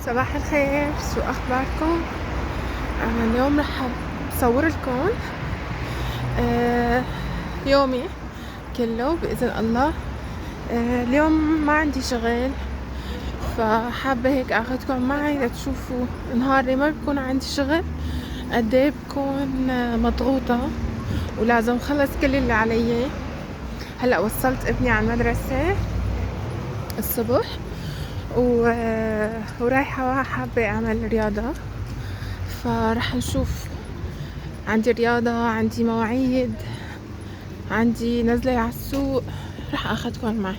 صباح الخير، شو أخباركم؟ أنا اليوم رح أصور لكم يومي كله بإذن الله. اليوم ما عندي شغل، فحابة هيك أخدكم معي لتشوفوا نهاري ما بيكون عندي شغل قد ايه بكون مضغوطة ولازم خلص كل اللي علي. هلأ وصلت ابني على المدرسة الصبح ورايحة حابة أعمل رياضة، فرح نشوف. عندي رياضة، عندي مواعيد، عندي نزلة على السوق، رح أخدكم معي.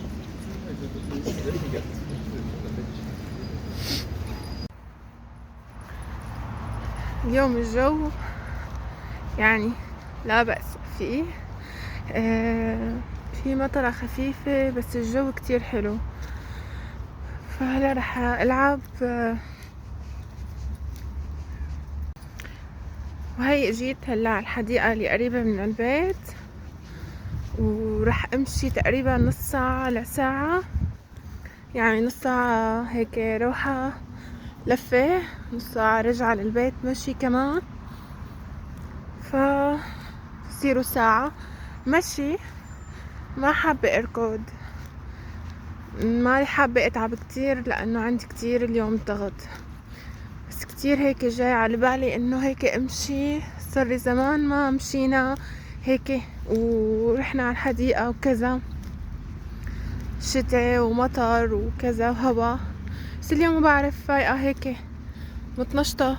اليوم الجو يعني لا بأس فيه، في مطرة خفيفة بس الجو كتير حلو. فهلا رح ألعب، وهي اجيت هلا على الحديقة اللي قريبة من البيت، ورح امشي تقريبا نص ساعة لساعة، يعني نص ساعة هيك روحة لفة، نص ساعة رجعة للبيت مشي كمان، فصيروا ساعة مشي. ما حابة اركض، ما حابة اتعب كتير لانه عندي كتير اليوم ضغط، بس كتير هيك جاي على بالي انه هيك امشي. صار لي زمان ما مشينا هيك ورحنا على الحديقة وكذا، شتاء ومطر وكذا وهوا، بس اليوم ما بعرف فايقة هيك متنشطة،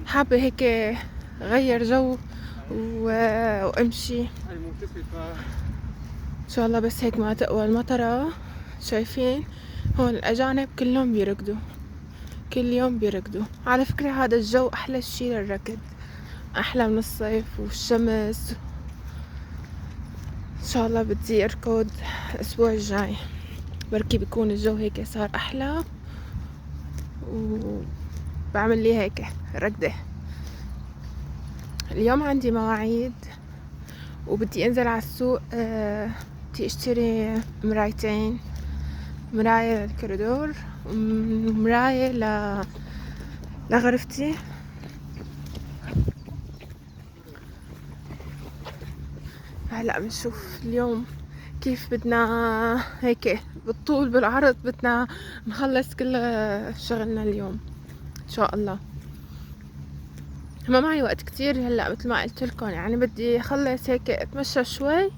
حابة هيك غير جو وامشي ان شاء الله. بس هيك ما تقوى المطرة. شايفين هون الاجانب كلهم بيركضوا، كل يوم بيركضوا. على فكرة هذا الجو احلى شي للركض، احلى من الصيف والشمس. ان شاء الله بدي اركض الاسبوع الجاي، بركي بيكون الجو هيك صار احلى وبعمل لي هيك ركضة. اليوم عندي مواعيد وبدي انزل على السوق، بدي اشتري مرايتين، مراية للكوريدور ومراية لغرفتي. هلا بنشوف اليوم كيف بدنا هيك بالطول بالعرض بدنا نخلص كل شغلنا اليوم ان شاء الله. ما معي وقت كتير هلا مثل ما قلت لكم، يعني بدي اخلص هيك اتمشى شوي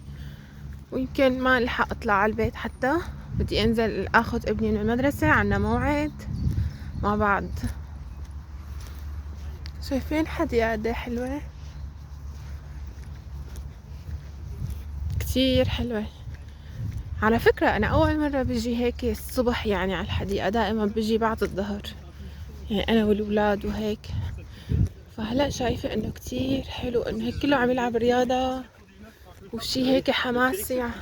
ويمكن ما الحق اطلع على البيت حتى. بدي انزل اخذ ابني من المدرسة، عنا موعد مع بعض. شايفين حديقة قد ايه حلوة، كتير حلوة. على فكرة انا اول مرة بجي هيك الصبح يعني على الحديقة، دائما بجي بعد الظهر يعني انا والولاد وهيك. فهلا شايفة انه كتير حلو انه هيك كله عم يلعب رياضة وشي هيك حماسي يعني.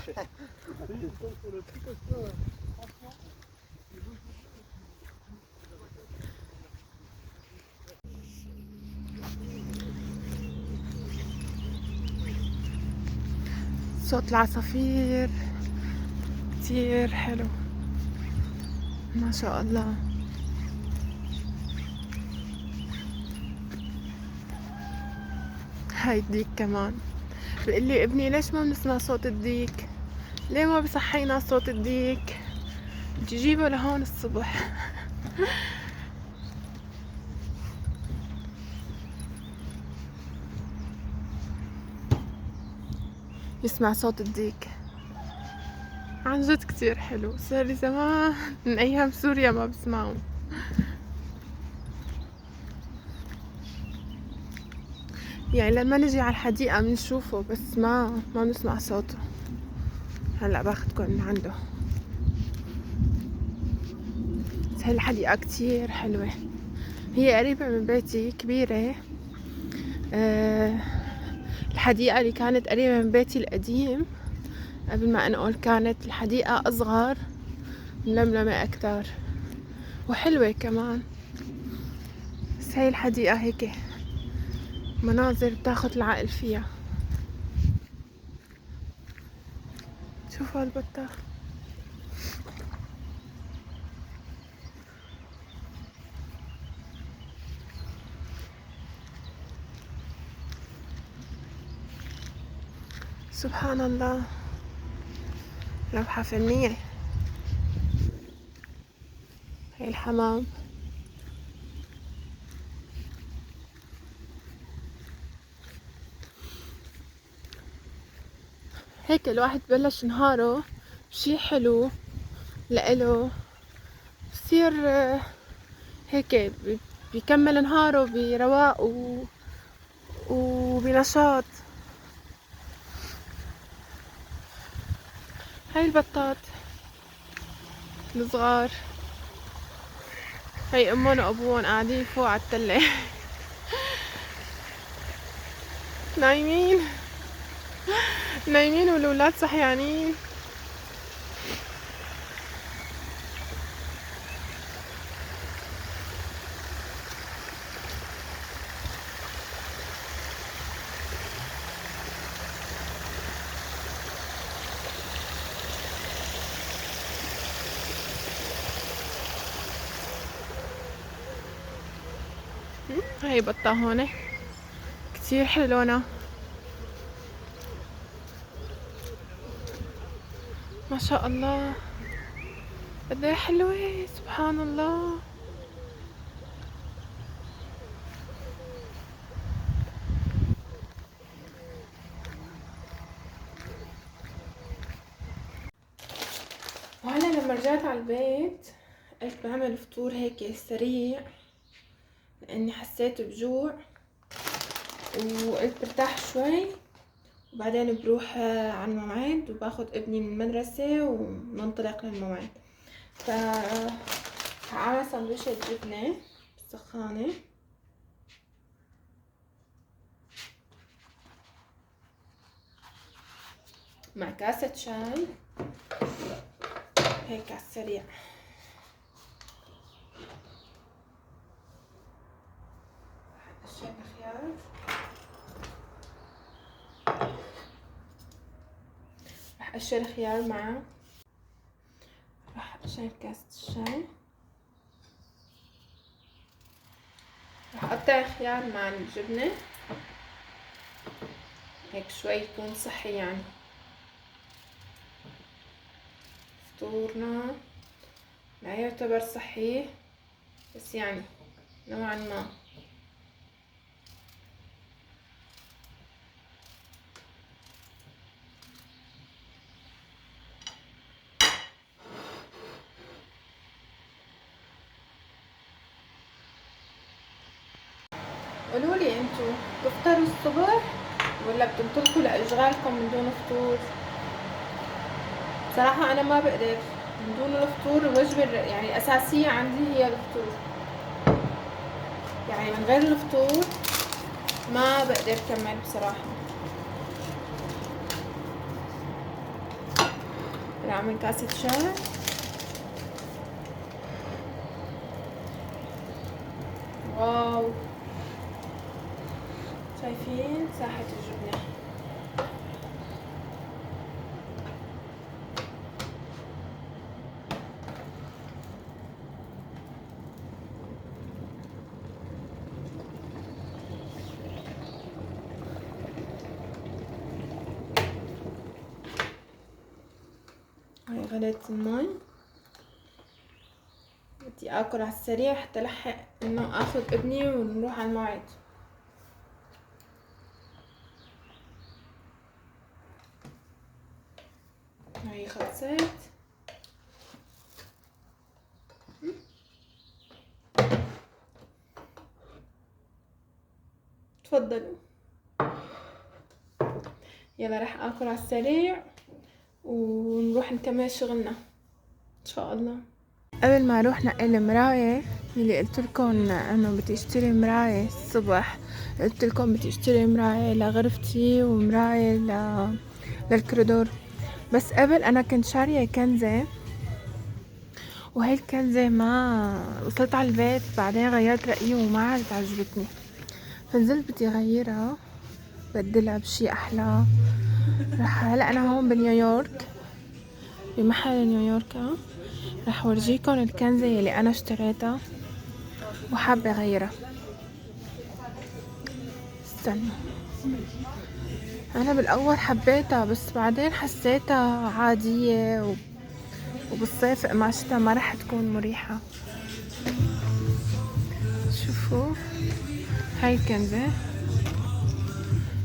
صوت العصافير كتير حلو ما شاء الله. هاي الديك كمان، بيقول لي ابني ليش ما بنسمع صوت الديك، ليه ما بصحينا صوت الديك، بدي جيبه لهون الصبح. يسمع صوت الديك، عن جد كتير حلو. صار لي زمان من ايام سوريا ما بسمعهم. يعني لما نجي على الحديقة بنشوفه بس ما بنسمع صوته. هلا باخدكم من عنده. بس هاي الحديقة كتير حلوة، هي قريبة من بيتي، كبيرة. الحديقة اللي كانت قريبة من بيتي القديم قبل ما انقل كانت الحديقة اصغر، ململمة اكتر وحلوة كمان. بس هاي الحديقة هيك مناظر بتاخد العقل فيها. شوفوا البطة، سبحان الله، لوحة فنية. هاي الحمام. هيك الواحد بلش نهاره بشي حلو لإله، بصير هيك بيكمل نهاره برواق وبنشاط. هاي البطات الصغار، هاي امهم وابوهم قاعدين فوق على التلة نايمين نايمين والولاد صحيانين. هاي بطة هون كتير حلوة، ما شاء الله قديه حلوة، سبحان الله. وهلا لما رجعت على البيت قلت بعمل فطور هيك سريع لاني حسيت بجوع، وقلت برتاح شوي وبعدين بروح على الموعد وباخد ابني من المدرسة وننطلق للموعد. هعمل سندويشة جبنة بالسخانة مع كاسة شاي هيك على السريع. هقشر الخيار، رح اقشر خيار معه، رح اقشر كاسة الشاي، رح اقطع خيار مع الجبنة هيك شوي يكون صحي، يعني فطورنا لا يعتبر صحي بس يعني نوعا ما. قولولي انتو تفطروا الصبح ولا بتنطلقوا لاشغالكم من دون فطور؟ بصراحة انا ما بقدر من دون الفطور. الوجبة يعني اساسية عندي هي الفطور، يعني من غير الفطور ما بقدر كمل بصراحة. بعمل كاسة شاي، واو شايفين ساحة الجبنة. هاي غليت المي، بدي اكل على السريع حتى لحق انه اخذ ابني ونروح على الموعد. هاي خلصت. تفضلوا. يلا راح اكل على السريع ونروح نكمل شغلنا ان شاء الله. قبل ما اروح نقي المراية اللي قلت لكم انه بدي اشتري مراية الصبح، قلت لكم بدي اشتري مراية لغرفتي ومراية للكريدور. بس قبل انا كنت شارية كنزة، وهي الكنزة ما وصلت على البيت بعدين غيرت رأيي وما عادت عجبتني، فنزلت بدي اغيرها بدلها بشي احلى. رح هلا انا هون بنيويورك بمحل نيويورك، رح ورجيكم الكنزة اللي انا اشتريتها وحابة اغيرها. استنوا انا بالاول حبيتها بس بعدين حسيتها عادية وبالصيف قماشتها ما رح تكون مريحة. شوفوا هاي الكنزة،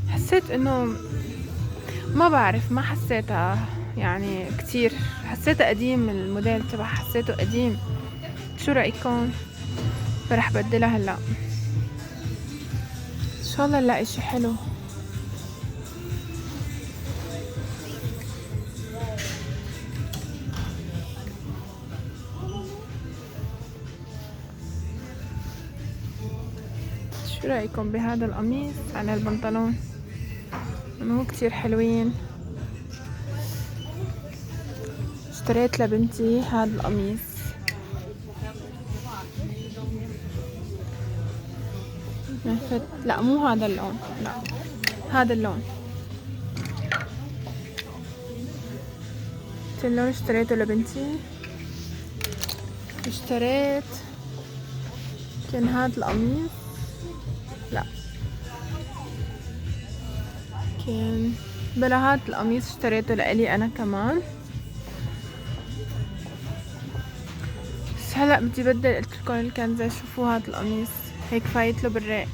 حسيت انه ما بعرف، ما حسيتها يعني كتير، حسيتها قديم، الموديل تبعها حسيته قديم. شو رأيكم؟ فرح بدلها هلا ان شاء الله نلاقي شي حلو. شو رأيكم بهذا القميص على البنطلون؟ مو كتير حلوين. اشتريت لبنتي هذا القميص، لا مو هذا اللون، لا هذا اللون. اللون اشتريته لبنتي. اشتريت كان هذا القميص، لا كان بلا هذا القميص اشتريته لإلي انا كمان. بس هلا بدي بدل، قلت لكم الكنزة. شوفوا هذا القميص هيك فايت له بالراق،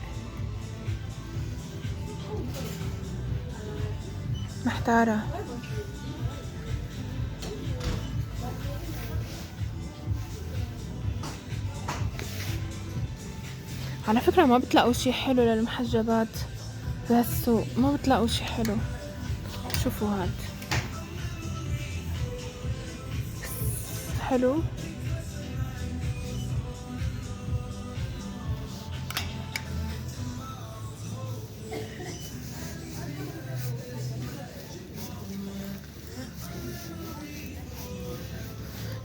محتارة. على فكرة ما بتلاقوا شي حلو للمحجبات بهالسوق، ما بتلاقوا شي حلو. شوفوا هاد حلو.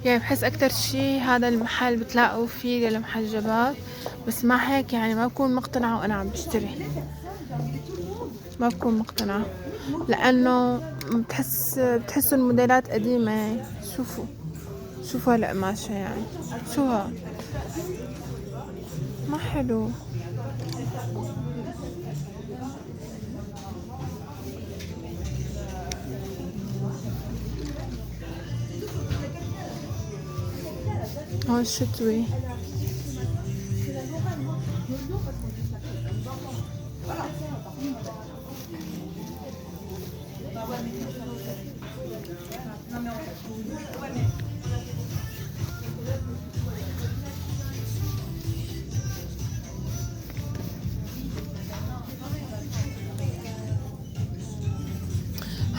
يعني بحس اكتر شي هذا المحل بتلاقوا فيه للمحجبات، بس مع هيك يعني ما بكون مقتنعة وانا عم بشتري، ما بكون مقتنعة لانه بتحسوا الموديلات قديمة. شوفوا هالقماشة يعني، شو ها ما حلو. هون الشتوي.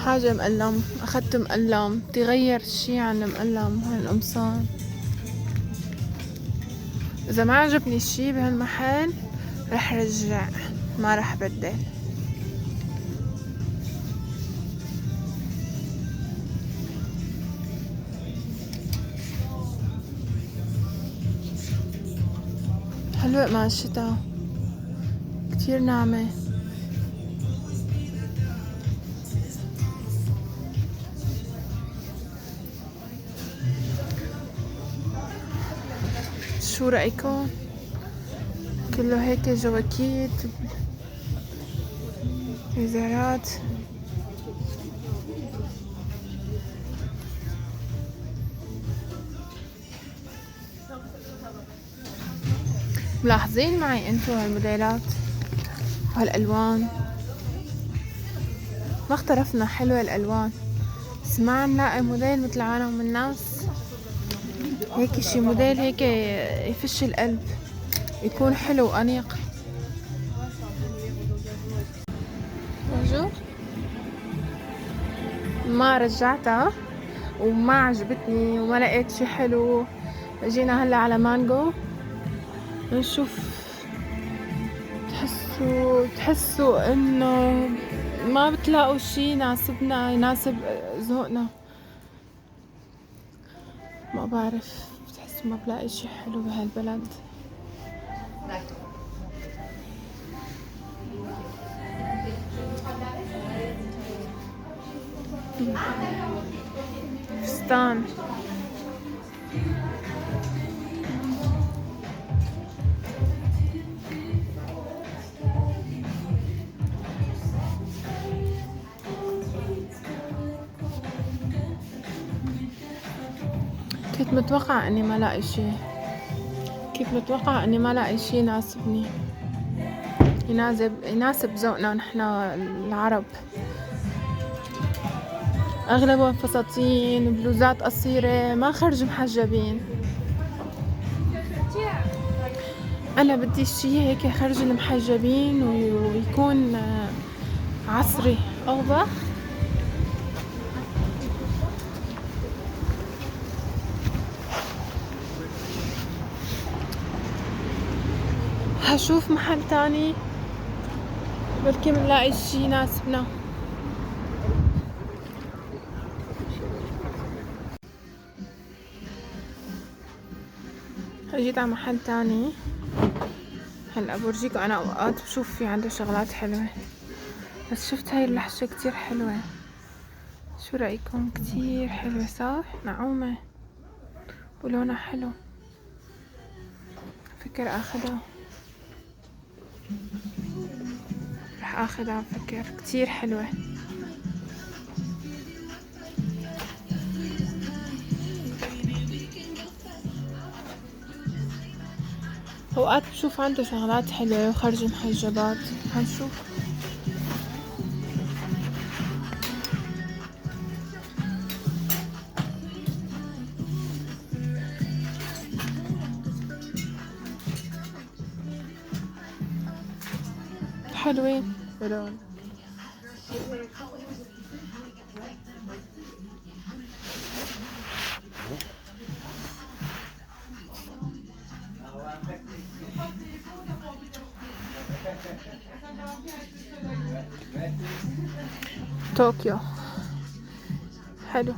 حاجة مقلم، اخدت مقلم، بدي غير شي عن المقلم. هاي القمصان اذا ما عجبني الشي بهالمحل رح رجع، ما رح بدل. حلوة قماشتها كتير ناعمة. شو رأيكم؟ كله هيك جواكيت، وزارات. ملاحظين معي انتو هالموديلات وهالالوان؟ ما اختلفنا، حلوة الالوان بس ما عم لاقي موديل مثل عالم الناس. هيك شي موديل هيك يفش القلب، يكون حلو وانيق. بونجور. ما رجعتها وما عجبتني وما لقيت شي حلو. جينا هلا على مانجو نشوف. تحسوا انه ما بتلاقوا شي يناسبنا، يناسب ذوقنا. ما بعرف، بتحسوا ما بلاقي شي حلو بهالبلد. فستان متوقعة اني ما لاقي شي، كيف متوقعة اني ما لاقي شي يناسبني، يناسب ذوقنا نحن العرب. اغلبهم فساتين، بلوزات قصيرة، ما خرج محجبين. انا بدي شي هيك خرج المحجبين ويكون عصري او بخ. هشوف محل تاني بلكي منلاقي شي يناسبنا. جيت على محل تاني هلا بورجيكم. انا اوقات بشوف في عنده شغلات حلوة، بس شفت هاي اللحشة كتير حلوة. شو رأيكم؟ كتير حلوة صح؟ نعومة ولونها حلو. فكر اخدها، رح اخدها. فكر كتير حلوة. اوقات بشوف عنده شغلات حلوة وخرج محجبات. هنشوف. حلوين بلون. طوكيو حلو.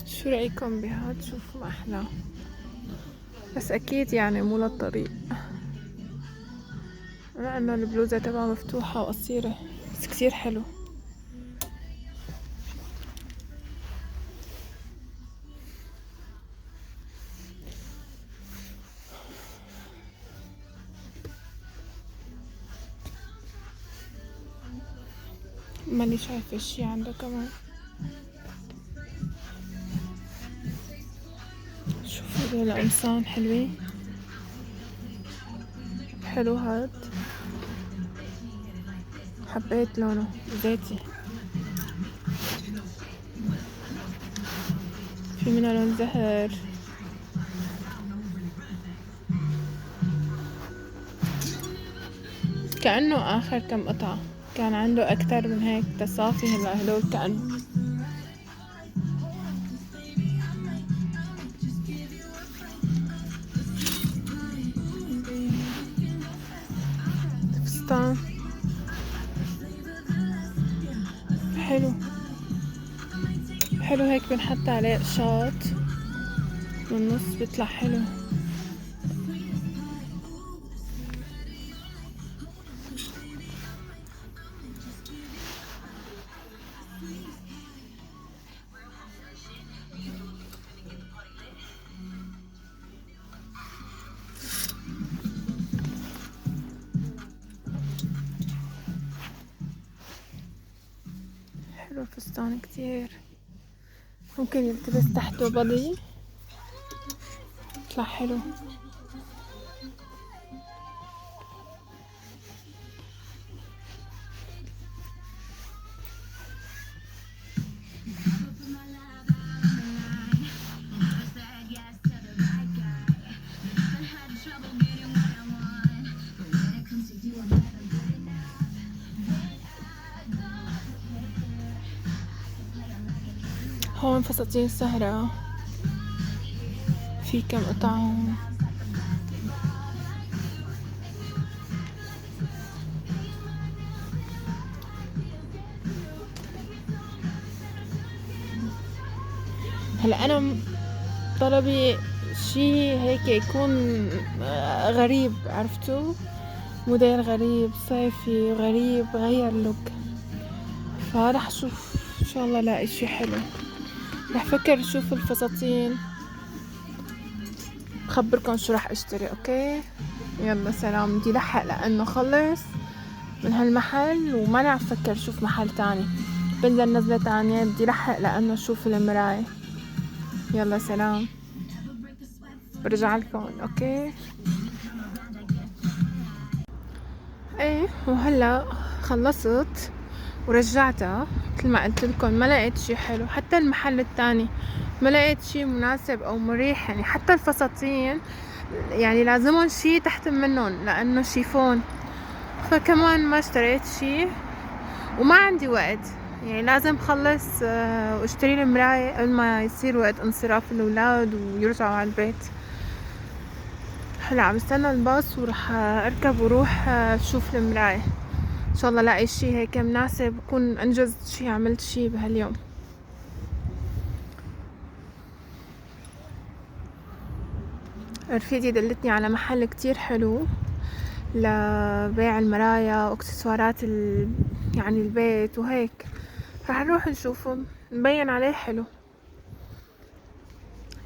شو رأيكم بهاد؟ شوفوا أحلى، بس أكيد يعني مو للطريق، مع إنه البلوزة تبعها مفتوحة وقصيرة، بس كتير حلو. ماني شايفة شي عنده كمان. شوفوا هدول القمصان حلوين. حلو هاد، حبيت لونه زيتي. في منها لون زهر. كأنه آخر كم قطعة كان عنده أكتر من هيك تصافي. هلا هدول كأنه فستان حلو. حلو هيك بنحط عليه قشاط بالنص بيطلع حلو. حلو الفستان كتير. ممكن يلتبس تحته بضي يطلع حلو. هون فساتين سهرة، في كم قطعة هون. هلا أنا طلبي شي هيك يكون غريب، عرفتوا؟ موديل غريب صيفي غريب، غير لوك. فراح اشوف ان شاء الله لاقي شي حلو. رح فكر اشوف الفساتين، بخبركم شو رح اشتري. اوكي يلا سلام. بدي لحق لانه خلص من هالمحل وما رح افكر اشوف محل تاني. بنزل نزلة تانية، بدي لحق لانه اشوف المراية. يلا سلام، برجع لكم. اوكي ايه. وهلا خلصت ورجعتها. مثل ما قلت لكم ما لقيت شي حلو، حتى المحل التاني ما لقيت شي مناسب او مريح. يعني حتى الفساتين يعني لازمهم شي تحت منهم لانه شيفون، فكمان ما اشتريت شي وما عندي وقت. يعني لازم خلص واشتري المراية قبل ما يصير وقت انصراف الاولاد ويرجعوا على البيت. هلا عم استنى الباص ورح اركب وروح اشوف المراية. ان شاء الله لاقي شي هيك مناسب، بكون انجزت شي، عملت شي بهاليوم. رفيقتي دلتني على محل كتير حلو لبيع المرايا واكسسوارات يعني البيت وهيك. رح نروح نشوفه، مبين عليه حلو.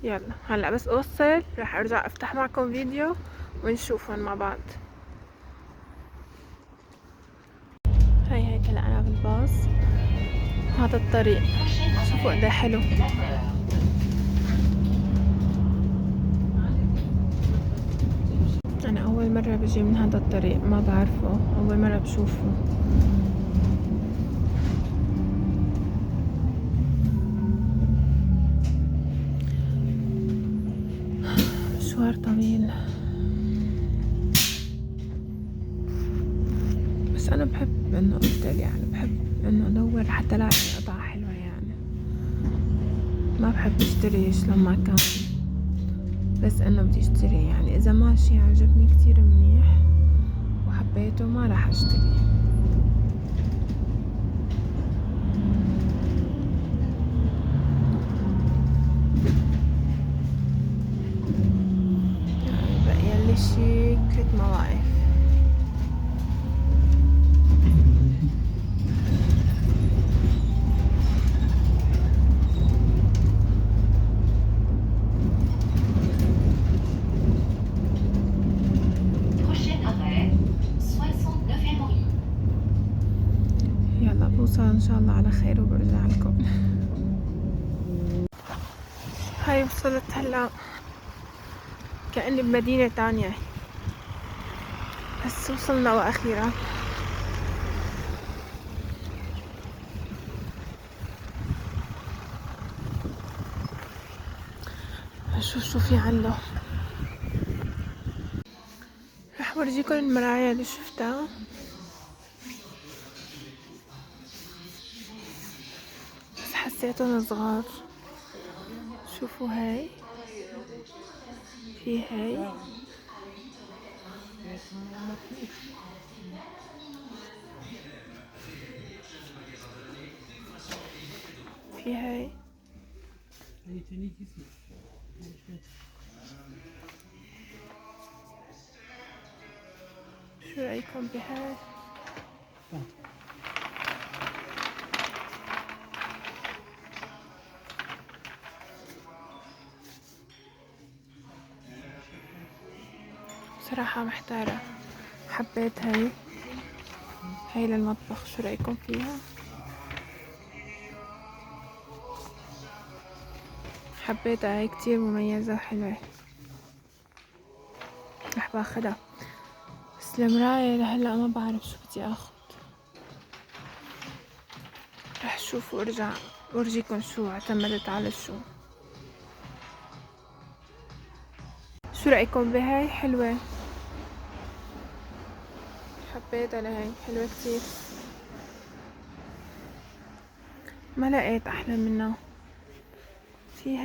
يلا هلا بس اوصل رح ارجع افتح معكم فيديو ونشوفهم مع بعض. هي هلا انا بالباص، هذا الطريق شوفوا قد حلو. انا اول مرة بجي من هذا الطريق، ما بعرفه، اول مرة بشوفه. مشوار طويل بس انا بحب انه افضل، يعني بحب انه ادور حتى لاقي قطعة حلوة. يعني ما بحب اشتري شلون ما كان، بس انه بدي اشتري. يعني اذا ماشي عجبني كتير منيح وحبيته ما راح اشتري. يعني بقي لي شي 3 مواقف. يلا بوصل ان شاء الله على خير وبرجع لكم. هاي وصلت هلا، كأني بمدينة تانية، بس وصلنا واخيرا. شو في عنده. رح ورجيكم المرايا اللي شفتها. بس حسيتهم صغار. شوفوا هاي، في هاي، في هاي. شو رأيكم بهاي؟ بصراحة محتارة. حبيت هاي، هاي للمطبخ. شو رأيكم فيها؟ حبيتها، هاي كتير مميزة وحلوة، رح باخدها. بس المراية لهلا ما بعرف شو بدي اخد. رح شوف وارجع ورجيكم شو اعتمدت على شو. شو رأيكم بهاي؟ حلوة، حبيتها لهي، حلوة كتير. ما لقيت احلى منها. في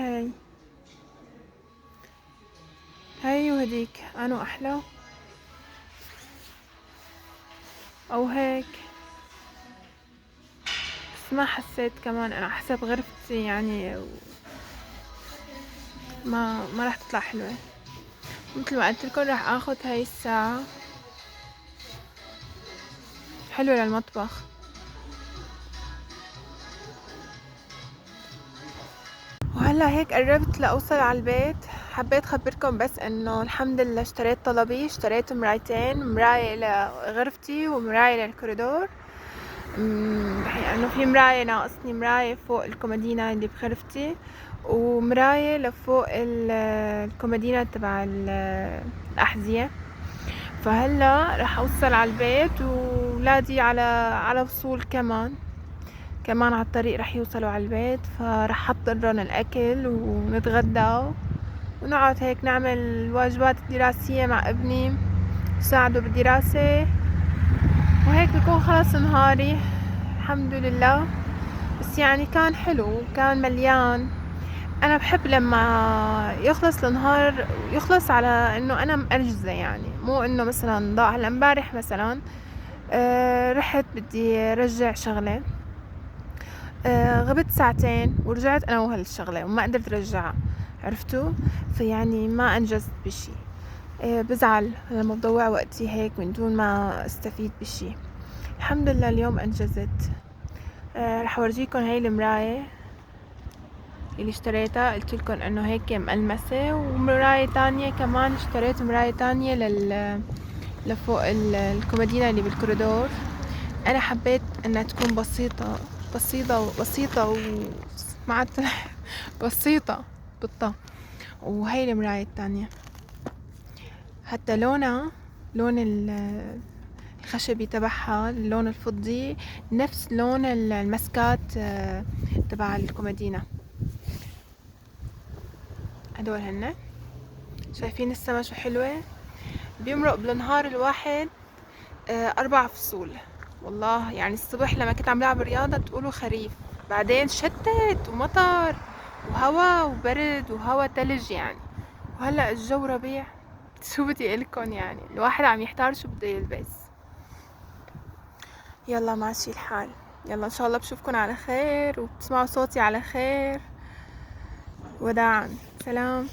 هاي وهديك، انو احلى او هيك؟ بس ما حسيت كمان انا حسب غرفتي يعني ما راح تطلع حلوة. مثل ما قلت لكم راح اخذ هاي الساعة حلو للمطبخ. وهلا هيك قربت لأوصل على البيت. حبيت خبركم بس انه الحمد لله اشتريت طلبي، اشتريت مرايتين، مراية لغرفتي ومراية للكوريدور. انه في مراية ناقصني، مراية فوق الكومودينا اللي بغرفتي، ومراية لفوق الكومودينا تبع الأحذية. فهلا رح اوصل على البيت وولادي على وصول كمان على الطريق رح يوصلوا على البيت، فرح احضر لهم الاكل ونتغدى ونقعد هيك نعمل الواجبات الدراسية مع ابني، نساعده بالدراسة، وهيك بكون خلص نهاري الحمد لله. بس يعني كان حلو، كان مليان. انا بحب لما يخلص النهار يخلص على انه انا مأنجزة، يعني مو انه مثلا ضاع. هلا امبارح مثلا رحت بدي رجع شغلة، غبت ساعتين ورجعت انا وهالشغلة وما قدرت رجعها، عرفتوا؟ فيعني ما انجزت بشي. بزعل لما بضيع وقتي هيك من دون ما استفيد بشي. الحمد لله اليوم انجزت. رح اورجيكم هاي المراية اللي اشتريتها، قلت لكم انه هيك مقلمسة، ومراية تانية كمان اشتريت مراية تانية لفوق الكومودينا اللي بالكوريدور. انا حبيت انها تكون بسيطة مع بسيطة بالطه. وهي المراية التانية حتى لونها، لون الخشبي تبعها، اللون الفضي نفس لون المسكات تبع الكومودينا. هدول هن شايفين السما شو حلوة، بيمرق بالنهار الواحد 4 فصول. والله يعني الصبح لما كنت عم لعب رياضة تقولوا خريف، بعدين شتت ومطر وهوا وبرد وهوا تلج يعني، وهلأ الجو ربيع. شو بدي اقلكن، يعني الواحد عم يحتار شو بده يلبس. يلا ماشي الحال، يلا ان شاء الله بشوفكن على خير وبتسمعوا صوتي على خير. وداعا، سلام.